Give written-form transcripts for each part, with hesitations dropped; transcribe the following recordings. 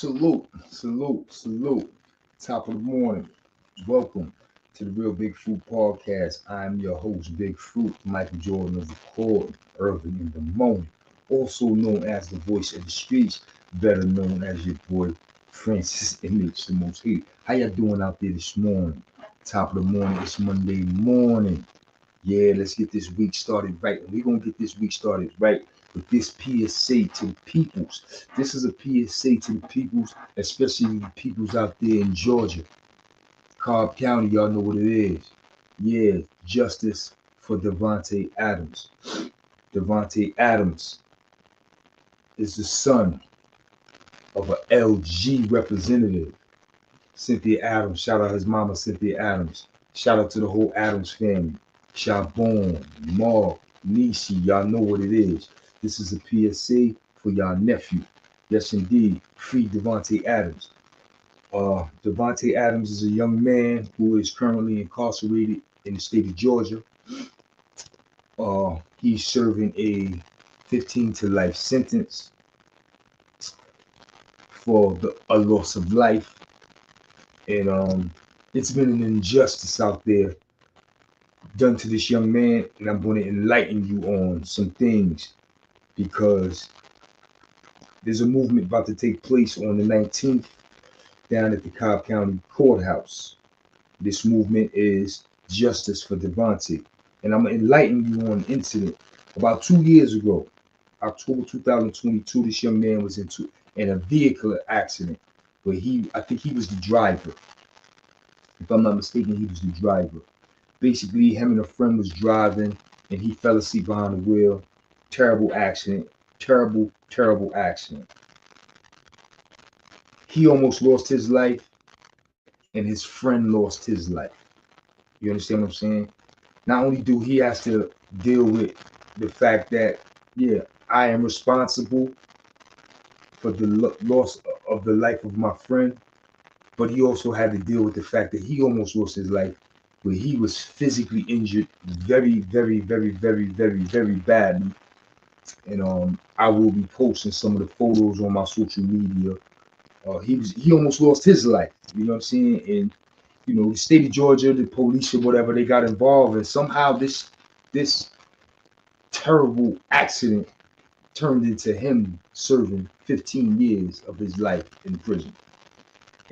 Salute, salute, salute. Top of the morning. Welcome to the Real Big Fruit Podcast. I'm your host, Big Fruit, Michael Jordan of the Court, early in the morning. Also known as the voice of the streets, better known as your boy Francis MH, the most hate. How y'all doing out there this morning? Top of the morning, it's Monday morning. Yeah, let's get this week started right. And we're gonna get this week started right with this PSA to the peoples. This is a PSA to the peoples, especially the peoples out there in Georgia. Cobb County, y'all know what it is. Yeah, justice for Devante Adams. Devante Adams is the son of an LG representative, Cynthia Adams. Shout out his mama, Cynthia Adams. Shout out to the whole Adams family. Shabon, Mark, Nishi, y'all know what it is. This is a PSA for y'all nephew. Yes, indeed. Free Devante Adams. Devante Adams is a young man who is currently incarcerated in the state of Georgia. He's serving a 15 to life sentence for a loss of life. And it's been an injustice out there done to this young man, and I'm going to enlighten you on some things because there's a movement about to take place on the 19th down at the Cobb County Courthouse. This movement is Justice for Devante, and I'm going to enlighten you on an incident. About 2 years ago, October 2022, this young man was in a vehicle accident where I think he was the driver. If I'm not mistaken, he was the driver. Basically, him and a friend was driving and he fell asleep behind the wheel. Terrible accident. Terrible, terrible accident. He almost lost his life and his friend lost his life. You understand what I'm saying? Not only do he has to deal with the fact that, yeah, I am responsible for the loss of the life of my friend, but he also had to deal with the fact that he almost lost his life where he was physically injured very, very, very, very, very, very badly. And I will be posting some of the photos on my social media. He almost lost his life. You know what I'm saying? And the state of Georgia, the police or whatever, they got involved, and somehow this terrible accident turned into him serving 15 years of his life in prison.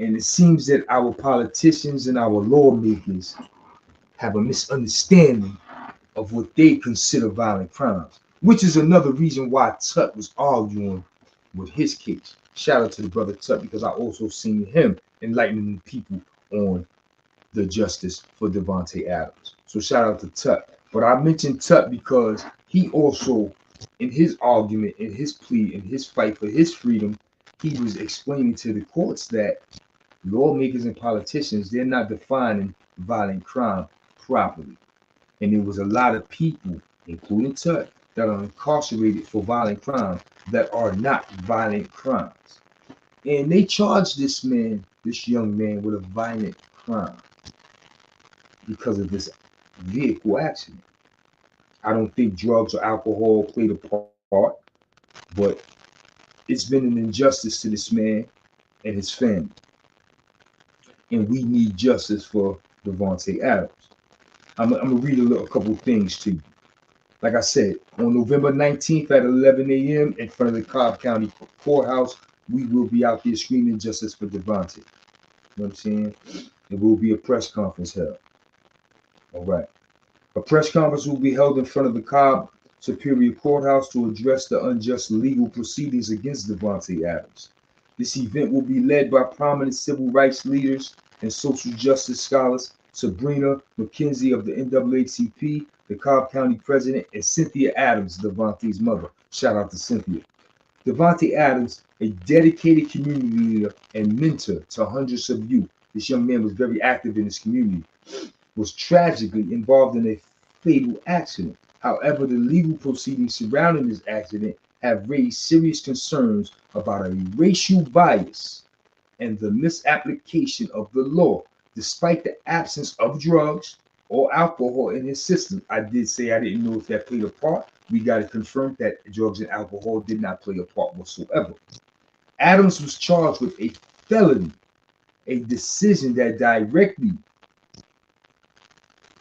And it seems that our politicians and our lawmakers have a misunderstanding of what they consider violent crimes, which is another reason why Tut was arguing with his case. Shout out to the brother Tut, because I also seen him enlightening the people on the justice for Devante Adams. So shout out to Tut. But I mentioned Tut because he also, in his argument, in his plea, in his fight for his freedom, he was explaining to the courts that lawmakers and politicians, they're not defining violent crime properly. And there was a lot of people, including Tut, that are incarcerated for violent crimes that are not violent crimes. And they charged this young man, with a violent crime because of this vehicle accident. I don't think drugs or alcohol played a part, but it's been an injustice to this man and his family. And we need justice for Devante Adams. I'm gonna read a couple of things to you. Like I said, on November 19th at 11 a.m. in front of the Cobb County Courthouse, we will be out there screaming justice for Devante. You know what I'm saying? There will be a press conference held. All right. A press conference will be held in front of the Cobb Superior Courthouse to address the unjust legal proceedings against Devante Adams. This event will be led by prominent civil rights leaders and social justice scholars, Sabrina McKenzie of the NAACP, the Cobb County president, and Cynthia Adams, Devante's mother. Shout out to Cynthia. Devante Adams, a dedicated community leader and mentor to hundreds of youth. This young man was very active in his community, was tragically involved in a fatal accident. However, the legal proceedings surrounding this accident have raised serious concerns about a racial bias and the misapplication of the law. Despite the absence of drugs or alcohol in his system, I did say I didn't know if that played a part. We got to confirm that drugs and alcohol did not play a part whatsoever. Adams was charged with a felony, a decision that directly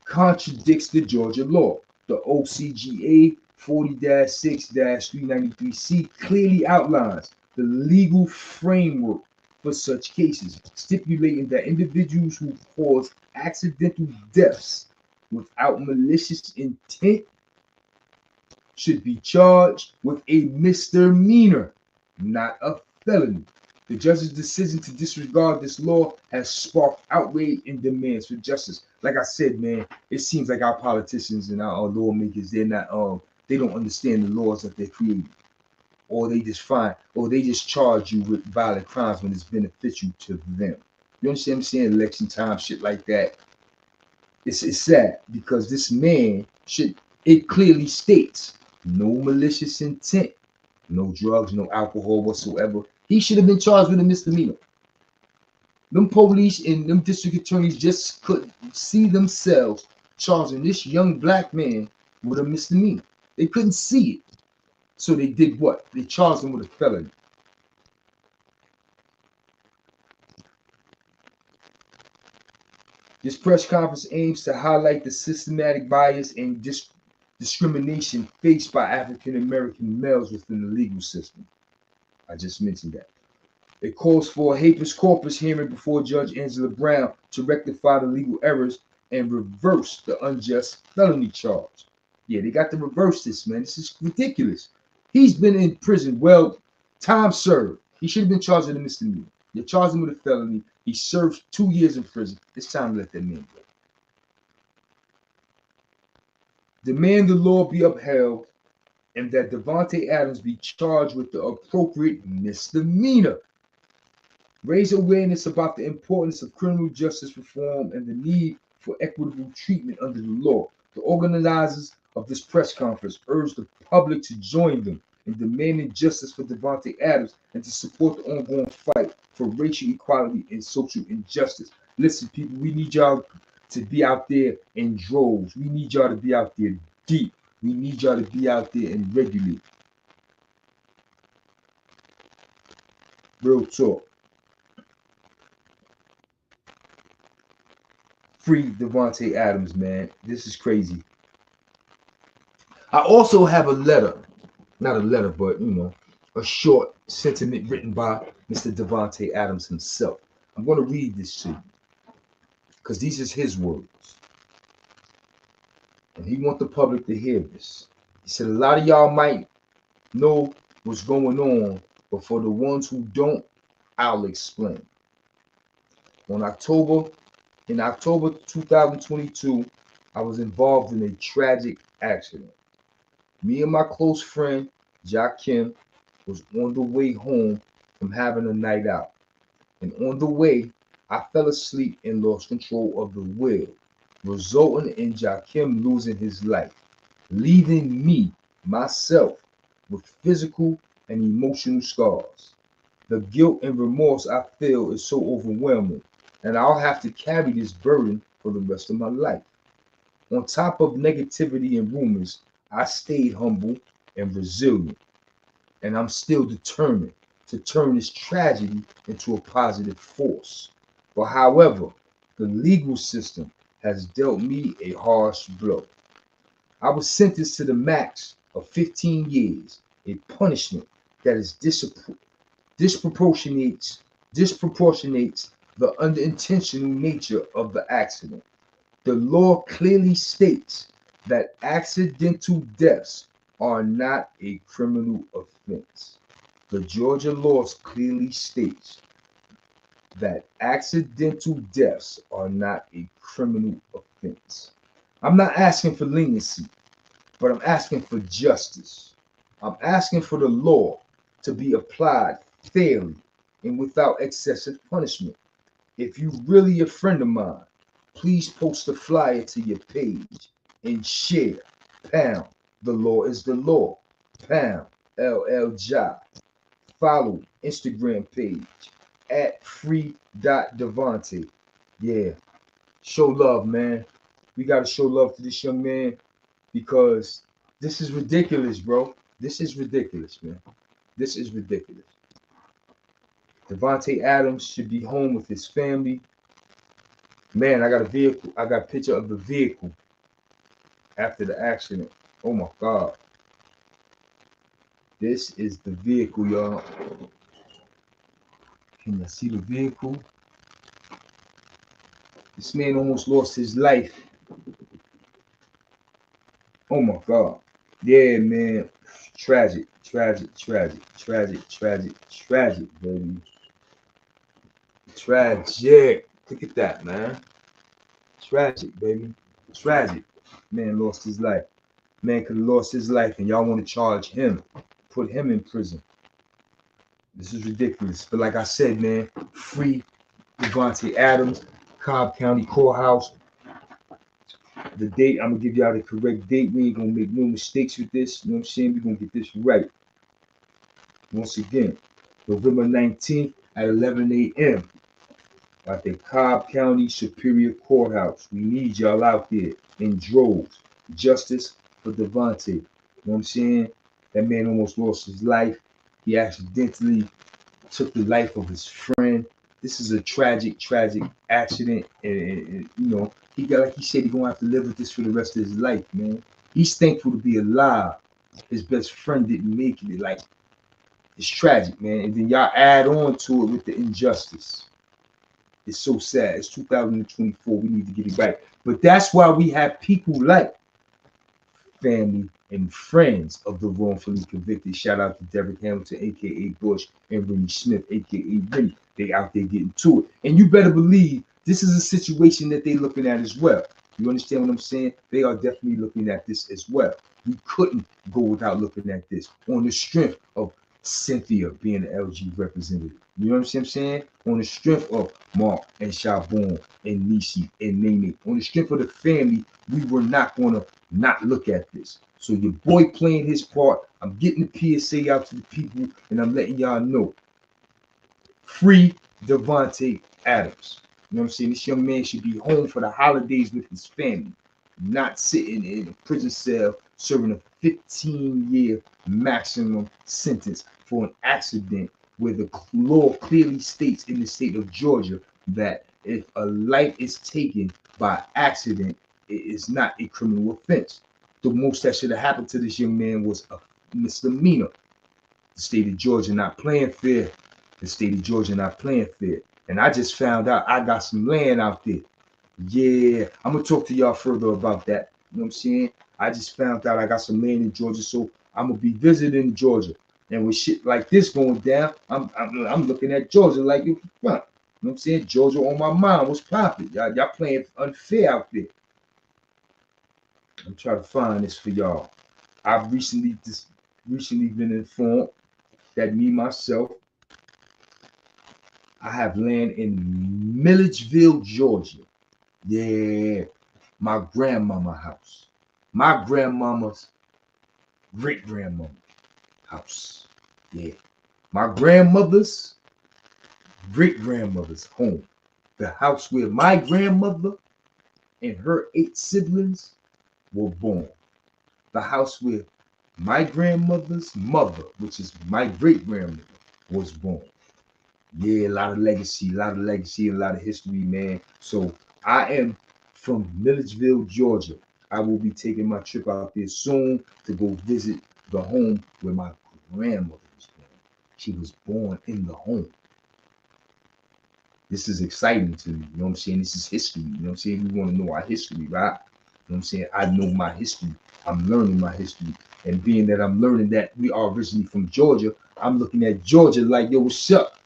contradicts the Georgia law. The OCGA 40-6-393C clearly outlines the legal framework for such cases, stipulating that individuals who cause accidental deaths without malicious intent should be charged with a misdemeanor, not a felony. The judge's decision to disregard this law has sparked outrage and demands for justice. Like I said, man, it seems like our politicians and our lawmakers, they don't understand the laws that they create, or they just charge you with violent crimes when it's beneficial to them. You understand what I'm saying? Election time, shit like that. It's sad because this man it clearly states no malicious intent, no drugs, no alcohol whatsoever. He should have been charged with a misdemeanor. Them police and them district attorneys just couldn't see themselves charging this young black man with a misdemeanor. They couldn't see it. So they did what? They charged him with a felony. This press conference aims to highlight the systematic bias and discrimination faced by African American males within the legal system. I just mentioned that. It calls for a habeas corpus hearing before Judge Angela Brown to rectify the legal errors and reverse the unjust felony charge. Yeah, they got to reverse this, man. This is ridiculous. He's been in prison. Well, time served. He should have been charged with a misdemeanor. You charged him with a felony. He served 2 years in prison. It's time to let that man go. Demand the law be upheld and that Devante Adams be charged with the appropriate misdemeanor. Raise awareness about the importance of criminal justice reform and the need for equitable treatment under the law. The organizers of this press conference urge the public to join them in demanding justice for Devante Adams and to support the ongoing fight for racial equality and social injustice. Listen, people, we need y'all to be out there in droves. We need y'all to be out there deep. We need y'all to be out there and regulate. Real talk. Free Devante Adams, man. This is crazy. I also have a letter, not a letter, but a short sentiment written by Mr. Devante Adams himself. I'm going to read this to you because these is his words, and he wants the public to hear this. He said, a lot of y'all might know what's going on, but for the ones who don't, I'll explain. In October 2022, I was involved in a tragic accident. Me and my close friend, Jakim, was on the way home from having a night out. And on the way, I fell asleep and lost control of the wheel, resulting in Jakim losing his life, leaving me, myself, with physical and emotional scars. The guilt and remorse I feel is so overwhelming, and I'll have to carry this burden for the rest of my life. On top of negativity and rumors, I stayed humble and resilient, and I'm still determined to turn this tragedy into a positive force. But however, the legal system has dealt me a harsh blow. I was sentenced to the max of 15 years, a punishment that is disproportionates the unintentional nature of the accident. The law clearly states that accidental deaths are not a criminal offense. The Georgia laws clearly states that accidental deaths are not a criminal offense. I'm not asking for leniency, but I'm asking for justice. I'm asking for the law to be applied fairly and without excessive punishment. If you're really a friend of mine, please post a flyer to your page and share. Pound. The law is the law. Pound. LL Jai. Follow Instagram page at free.devante. Yeah. Show love, man. We got to show love to this young man because this is ridiculous, bro. This is ridiculous, man. This is ridiculous. Devante Adams should be home with his family. Man, I got a vehicle. I got a picture of the vehicle after the accident. Oh my God. This is the vehicle, y'all. Can you see the vehicle? This man almost lost his life. Oh my God. Yeah, man. Tragic, tragic, tragic, tragic, tragic, tragic, baby. Tragic. Look at that, man. Tragic, baby. Tragic. Man lost his life. Man could have lost his life, and y'all want to charge him, put him in prison. This is ridiculous. But like I said, man, free Devante Adams, Cobb County Courthouse. The date, I'm gonna give y'all the correct date. We ain't gonna make no mistakes with this. You know what I'm saying? We're gonna get this right. Once again, November 19th at 11 a.m. at the Cobb County Superior Courthouse. We need y'all out there in droves. Justice for Devante. You know what I'm saying? That man almost lost his life. He accidentally took the life of his friend. This is a tragic, tragic accident. And you know, he got, like he said, he's gonna have to live with this for the rest of his life, man. He's thankful to be alive. His best friend didn't make it. Like, it's tragic, man. And then y'all add on to it with the injustice. It's so sad. It's 2024. We need to get it right. But that's why we have people like family and friends of the wrongfully convicted. Shout out to Derek Hamilton, aka Bush, and Rennie Smith, aka Rennie. They out there getting to it. And you better believe this is a situation that they're looking at as well. You understand what I'm saying? They are definitely looking at this as well. We couldn't go without looking at this on the strength of Cynthia being an LG representative. You know what I'm saying? On the strength of Mark and Shabon and Nishi and Nene. On the strength of the family, we were not going to not look at this. So your boy playing his part. I'm getting the PSA out to the people, and I'm letting y'all know. Free Devante Adams. You know what I'm saying? This young man should be home for the holidays with his family, not sitting in a prison cell serving a 15-year maximum sentence for an accident where the law clearly states in the state of Georgia that if a life is taken by accident, it is not a criminal offense. The most that should have happened to this young man was a misdemeanor. The state of Georgia not playing fair. The state of Georgia not playing fair. And I just found out I got some land out there. Yeah, I'm gonna talk to y'all further about that. You know what I'm saying? I just found out I got some land in Georgia, so I'm gonna be visiting Georgia. And with shit like this going down, I'm looking at Georgia like you know what I'm saying? Georgia on my mind. What's popping? Y'all playing unfair out there. I'm trying to find this for y'all. I've recently been informed that me myself, I have land in Milledgeville, Georgia. Yeah, my grandmama house. My grandmama's great grandmama house. Yeah. My grandmother's great grandmother's home. The house where my grandmother and her 8 siblings were born. The house where my grandmother's mother, which is my great grandmother, was born. Yeah, a lot of legacy, a lot of history, man. So I am from Milledgeville, Georgia. I will be taking my trip out there soon to go visit the home where my grandmother was born. She was born in the home. This is exciting to me. You know what I'm saying? This is history. You know what I'm saying? We want to know our history, right? You know what I'm saying? I know my history. I'm learning my history. And being that I'm learning that we are originally from Georgia, I'm looking at Georgia like, yo, what's up?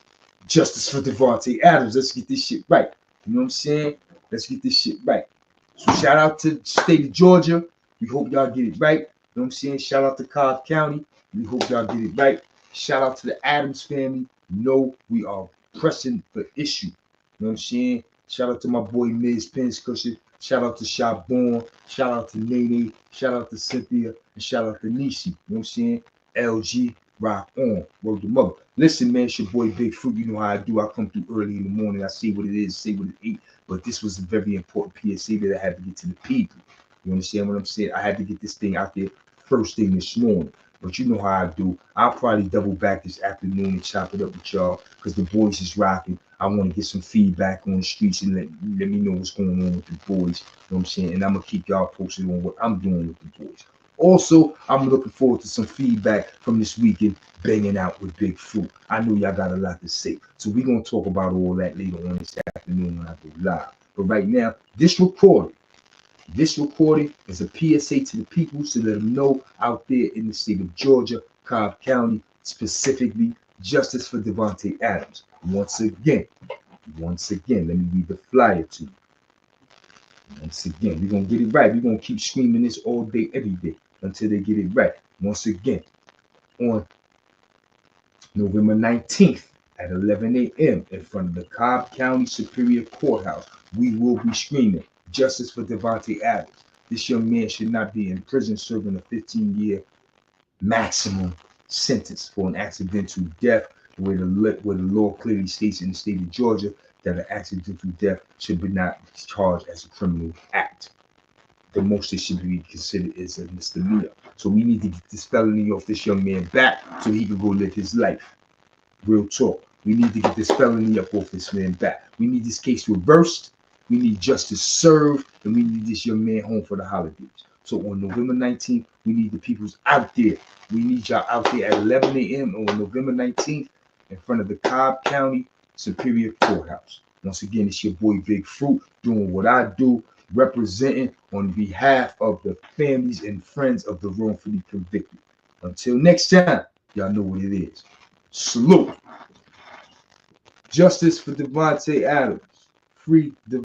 Justice for Devante Adams. Let's get this shit right. You know what I'm saying? Let's get this shit right. So shout out to the state of Georgia. We hope y'all get it right. You know what I'm saying? Shout out to Cobb County. We hope y'all get it right. Shout out to the Adams family. No, we are pressing the issue. You know what I'm saying? Shout out to my boy Miz Penscushion. Shout out to Shabon. Shout out to Nene. Shout out to Cynthia. And shout out to Nishi. You know what I'm saying? LG. Rock on. Word to mother. Listen, man, it's your boy Big Fruit. You know how I do. I come through early in the morning. I say what it is, say what it ain't. But this was a very important PSA that I had to get to the people. You understand what I'm saying? I had to get this thing out there first thing this morning. But you know how I do. I'll probably double back this afternoon and chop it up with y'all because the boys is rocking. I want to get some feedback on the streets and let me know what's going on with the boys. You know what I'm saying? And I'm going to keep y'all posted on what I'm doing with the boys. Also, I'm looking forward to some feedback from this weekend banging out with Big Fruit. I know y'all got a lot to say. So we're going to talk about all that later on this afternoon when I go live. But right now, this recording is a PSA to the people to let them know out there in the state of Georgia, Cobb County, specifically, justice for Devante Adams. Once again, let me read the flyer to you. Once again, we're going to get it right. We're going to keep screaming this all day, every day, until they get it right. Once again, on November 19th at 11 a.m. in front of the Cobb County Superior Courthouse, we will be screaming justice for Devante Adams. This young man should not be in prison serving a 15-year maximum sentence for an accidental death, where the law clearly states in the state of Georgia that an accidental death should be not charged as a criminal act. The most it should be considered is a misdemeanor. So we need to get this felony off this young man back so he can go live his life. Real talk. We need to get this felony up off this man back. We need this case reversed. We need justice served, and we need this young man home for the holidays. So on November 19th, we need the peoples out there. We need y'all out there at 11 a.m. on November 19th in front of the Cobb County Superior Courthouse. Once again, it's your boy Big Fruit doing what I do, representing on behalf of the families and friends of the wrongfully convicted. Until next time, y'all know what it is. Salute. Justice for Devante Adams. Free Devante.